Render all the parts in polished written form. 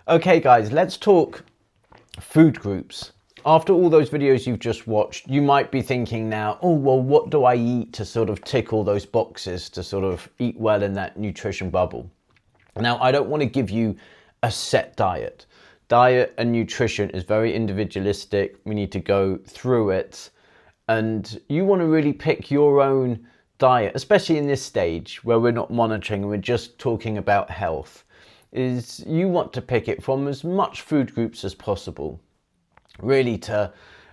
Okay guys, let's talk food groups. After all those videos you've just watched, you might be thinking now, oh, well, what do I eat to sort of tick all those boxes to sort of eat well in that nutrition bubble? Now, I don't want to give you a set diet. Diet and nutrition is very individualistic. We need to go through it. And you want to really pick your own diet, especially in this stage where we're not monitoring, we're just talking about health. Is you want to pick it from as much food groups as possible, really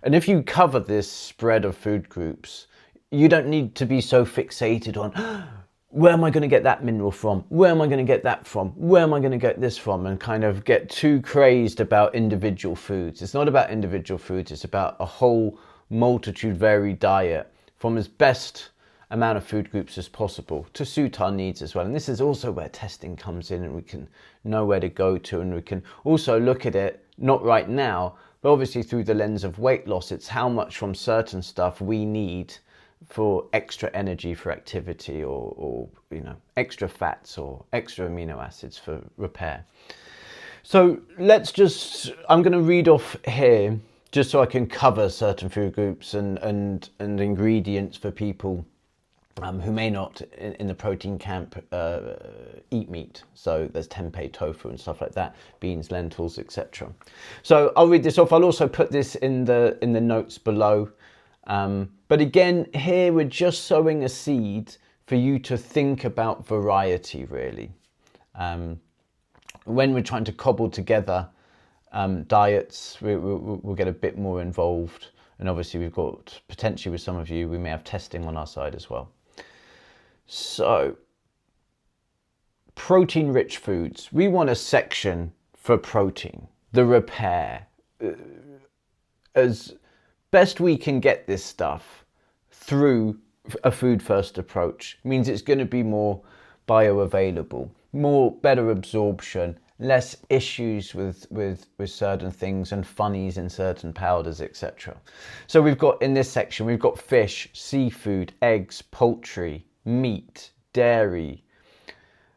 and if you cover this spread of food groups, you don't need to be so fixated on where am I going to get that mineral from, where am I going to get that from, where am I going to get this from, and kind of get too crazed about individual foods. It's not about individual foods, it's about a whole multitude varied diet from as best amount of food groups as possible to suit our needs as well. And this is also where testing comes in, and we can know where to go to, and we can also look at it, not right now, but obviously through the lens of weight loss. It's how much from certain stuff we need for extra energy for activity, or extra fats or extra amino acids for repair. So I'm going to read off here just so I can cover certain food groups and ingredients for people who may not, in the protein camp, eat meat. So there's tempeh, tofu and stuff like that, beans, lentils, etc. So I'll read this off. I'll also put this in the notes below. But again, here we're just sowing a seed for you to think about variety, really. When we're trying to cobble together diets, we'll get a bit more involved. And obviously we've got, potentially with some of you, we may have testing on our side as well. So, protein-rich foods. We want a section for protein, the repair. As best we can get this stuff through a food-first approach. It means it's going to be more bioavailable, better absorption, less issues with certain things and funnies in certain powders, etc. So we've got, in this section, we've got fish, seafood, eggs, poultry, meat, dairy.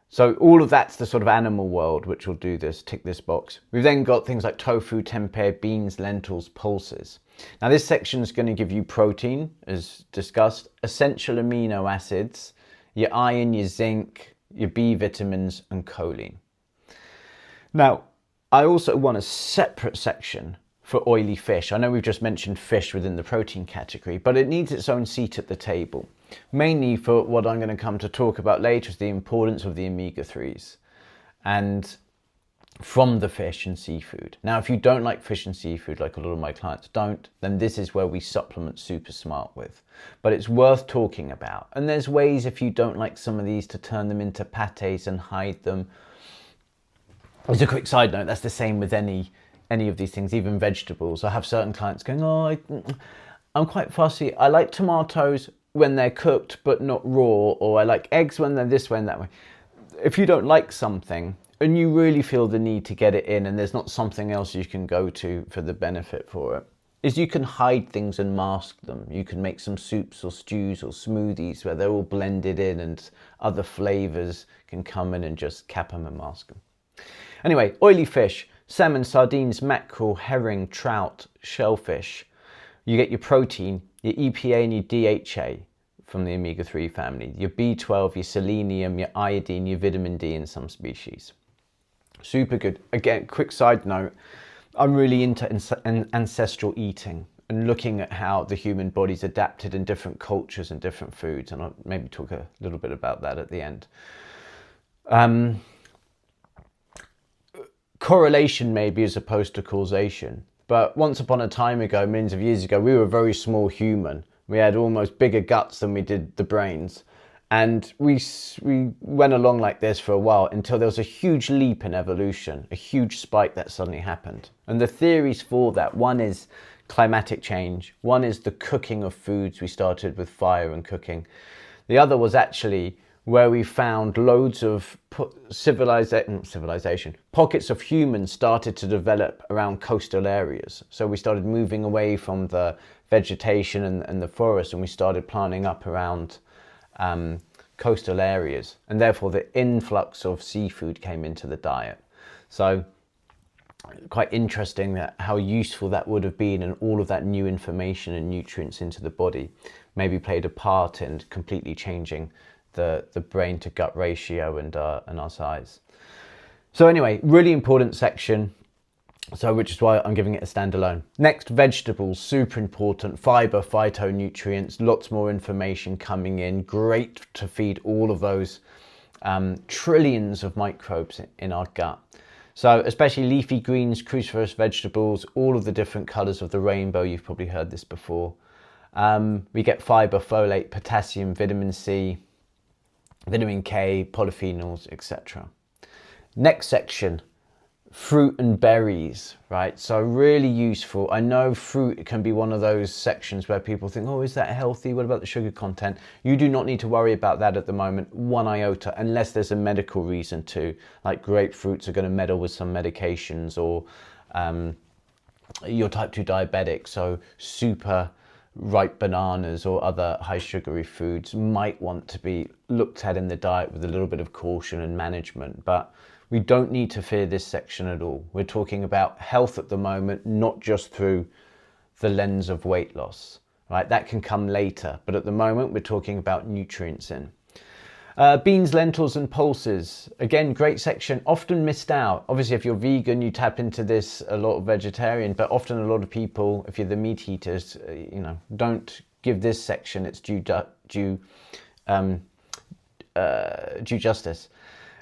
So all of that's the sort of animal world, which will do this, tick this box. We've then got things like tofu, tempeh, beans, lentils, pulses. Now this section is going to give you protein, as discussed, essential amino acids, your iron, your zinc, your B vitamins and choline. Now, I also want a separate section for oily fish. I know we've just mentioned fish within the protein category, but it needs its own seat at the table. Mainly for what I'm going to come to talk about later is the importance of the omega-3s and from the fish and seafood. Now, if you don't like fish and seafood, like a lot of my clients don't, then this is where we supplement super smart with. But it's worth talking about. And there's ways, if you don't like some of these, to turn them into pates and hide them. As a quick side note, that's the same with any of these things, even vegetables. I have certain clients going, oh, I'm quite fussy. I like tomatoes when they're cooked but not raw, or I like eggs when they're this way and that way. If you don't like something and you really feel the need to get it in, and there's not something else you can go to for the benefit for it, is you can hide things and mask them. You can make some soups or stews or smoothies where they're all blended in and other flavors can come in and just cap them and mask them. Anyway, oily fish, salmon, sardines, mackerel, herring, trout, shellfish. You get your protein, your EPA and your DHA from the omega-3 family, your B12, your selenium, your iodine, your vitamin D in some species. Super good. Again, quick side note, I'm really into ancestral eating and looking at how the human body's adapted in different cultures and different foods, and I'll maybe talk a little bit about that at the end. Correlation maybe as opposed to causation. But once upon a time ago, millions of years ago, we were a very small human. We had almost bigger guts than we did the brains. And we went along like this for a while until there was a huge leap in evolution, a huge spike that suddenly happened. And the theories for that, one is climatic change. One is the cooking of foods. We started with fire and cooking. The other was actually where we found loads of civilization, pockets of humans started to develop around coastal areas. So we started moving away from the vegetation and the forest, and we started planting up around coastal areas. And therefore the influx of seafood came into the diet. So quite interesting that how useful that would have been, and all of that new information and nutrients into the body maybe played a part in completely changing the brain to gut ratio and our size. So anyway, really important section. So which is why I'm giving it a standalone. Next, vegetables, super important. Fibre, phytonutrients, lots more information coming in. Great to feed all of those trillions of microbes in our gut. So especially leafy greens, cruciferous vegetables, all of the different colours of the rainbow. You've probably heard this before. We get fibre, folate, potassium, vitamin C, vitamin K, polyphenols, etc. Next section, fruit and berries, right? So really useful. I know fruit can be one of those sections where people think, oh, is that healthy? What about the sugar content? You do not need to worry about that at the moment, one iota, unless there's a medical reason to, like grapefruits are going to meddle with some medications, or you're type 2 diabetic, so super ripe bananas or other high sugary foods might want to be looked at in the diet with a little bit of caution and management. But we don't need to fear this section at all. We're talking about health at the moment, not just through the lens of weight loss, right? That can come later, but at the moment we're talking about nutrients in. Beans, lentils and pulses. Again, great section, often missed out. Obviously, if you're vegan, you tap into this, a lot of vegetarian, but often a lot of people, if you're the meat eaters, don't give this section its due justice.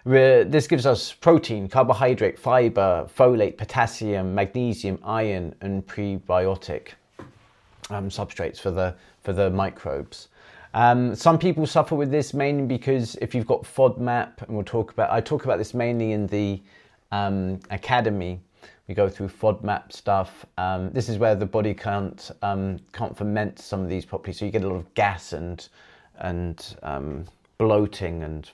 This gives us protein, carbohydrate, fiber, folate, potassium, magnesium, iron, and prebiotic substrates for the microbes. Some people suffer with this mainly because if you've got FODMAP, and I talk about this mainly in the academy. We go through FODMAP stuff. This is where the body can't ferment some of these properly, so you get a lot of gas and bloating and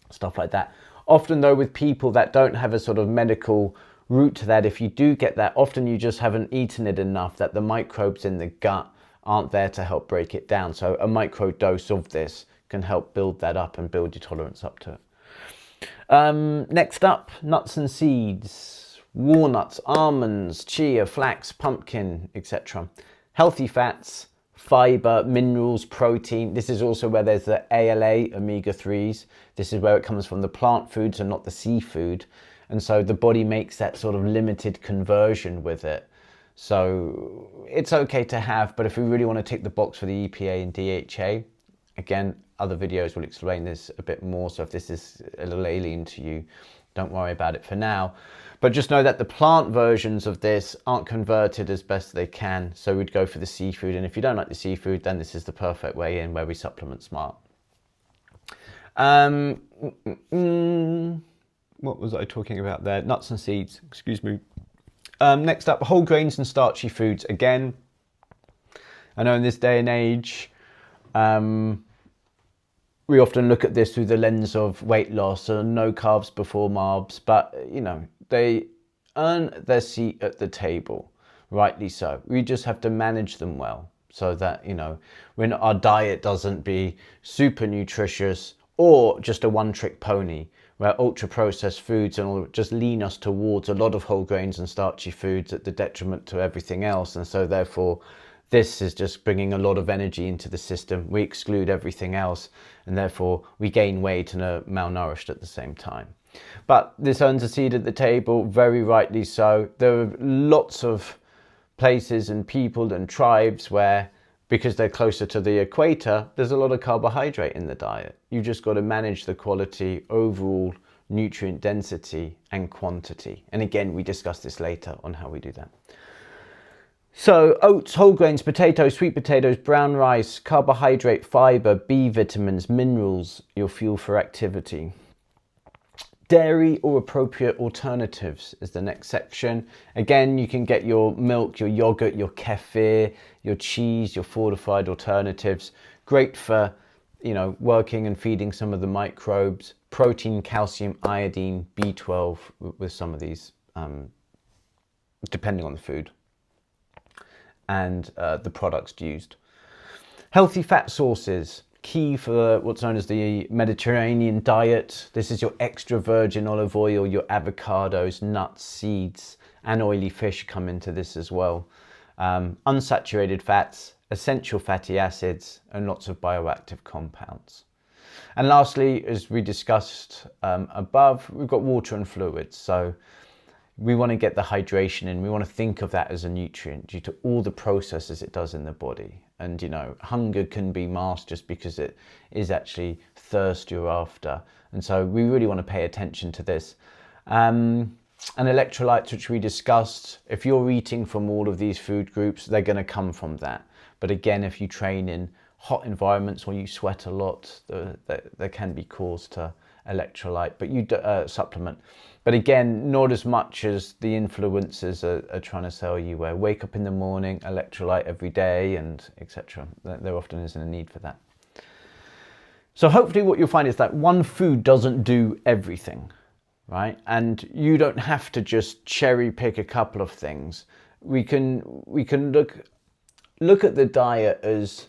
stuff like that. Often though, with people that don't have a sort of medical route to that, if you do get that, often you just haven't eaten it enough, that the microbes in the gut aren't there to help break it down. So a micro dose of this can help build that up and build your tolerance up to it. Next up, nuts and seeds, walnuts, almonds, chia, flax, pumpkin, etc. Healthy fats, fiber, minerals, protein. This is also where there's the ALA, omega-3s. This is where it comes from the plant foods and not the seafood. And so the body makes that sort of limited conversion with it. So it's okay to have, but if we really want to tick the box for the EPA and DHA, again, other videos will explain this a bit more. So if this is a little alien to you, don't worry about it for now. But just know that the plant versions of this aren't converted as best they can. So we'd go for the seafood. And if you don't like the seafood, then this is the perfect way in, where we supplement smart. What was I talking about there? Nuts and seeds, excuse me. Next up, whole grains and starchy foods. Again, I know in this day and age, we often look at this through the lens of weight loss and no carbs before marbs, but they earn their seat at the table, rightly so. We just have to manage them well, so that when our diet doesn't be super nutritious or just a one-trick pony, where ultra-processed foods and all just lean us towards a lot of whole grains and starchy foods at the detriment to everything else. And so therefore, this is just bringing a lot of energy into the system. We exclude everything else, and therefore we gain weight and are malnourished at the same time. But this earns a seat at the table, very rightly so. There are lots of places and people and tribes where, because they're closer to the equator, there's a lot of carbohydrate in the diet. You've just got to manage the quality, overall nutrient density and quantity. And again, we discuss this later on how we do that. So oats, whole grains, potatoes, sweet potatoes, brown rice, carbohydrate, fiber, B vitamins, minerals, your fuel for activity. Dairy or appropriate alternatives is the next section. Again, you can get your milk, your yogurt, your kefir, your cheese, your fortified alternatives. Great for, working and feeding some of the microbes. Protein, calcium, iodine, B12 with some of these, depending on the food and the products used. Healthy fat sources. key for what's known as the Mediterranean diet. This is your extra virgin olive oil, your avocados, nuts, seeds, and oily fish come into this as well. Unsaturated fats, essential fatty acids, and lots of bioactive compounds. And lastly, as we discussed above, we've got water and fluids. So we want to get the hydration in. We want to think of that as a nutrient due to all the processes it does in the body. And, you know, hunger can be masked just because it is actually thirst you're after. And so we really want to pay attention to this. And electrolytes, which we discussed, if you're eating from all of these food groups, they're going to come from that. But again, if you train in hot environments or you sweat a lot, there can be cause to electrolyte, but you supplement. But again, not as much as the influencers are trying to sell you, where wake up in the morning, electrolyte every day, and etc. There often isn't a need for that. So hopefully what you'll find is that one food doesn't do everything, right? And you don't have to just cherry pick a couple of things. We can look at the diet as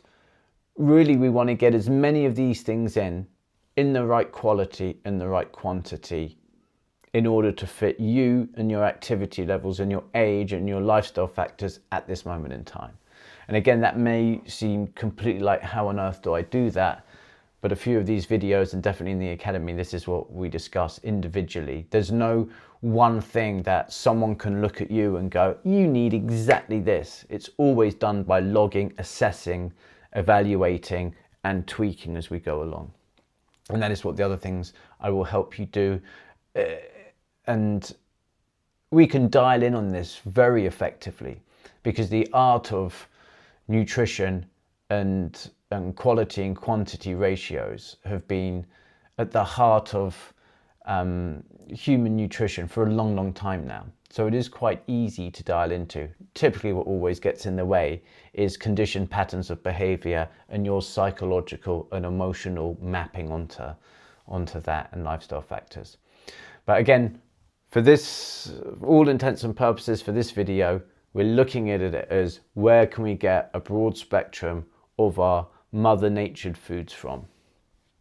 really we want to get as many of these things in the right quality and the right quantity in order to fit you and your activity levels and your age and your lifestyle factors at this moment in time. And again, that may seem completely like, how on earth do I do that? But a few of these videos, and definitely in the academy, this is what we discuss individually. There's no one thing that someone can look at you and go, you need exactly this. It's always done by logging, assessing, evaluating, and tweaking as we go along. And that is what the other things I will help you do. And we can dial in on this very effectively, because the art of nutrition and quality and quantity ratios have been at the heart of human nutrition for a long, long time now. So it is quite easy to dial into. Typically what always gets in the way is conditioned patterns of behavior and your psychological and emotional mapping onto that and lifestyle factors. But again, for this, all intents and purposes for this video, we're looking at it as where can we get a broad spectrum of our mother natured foods from.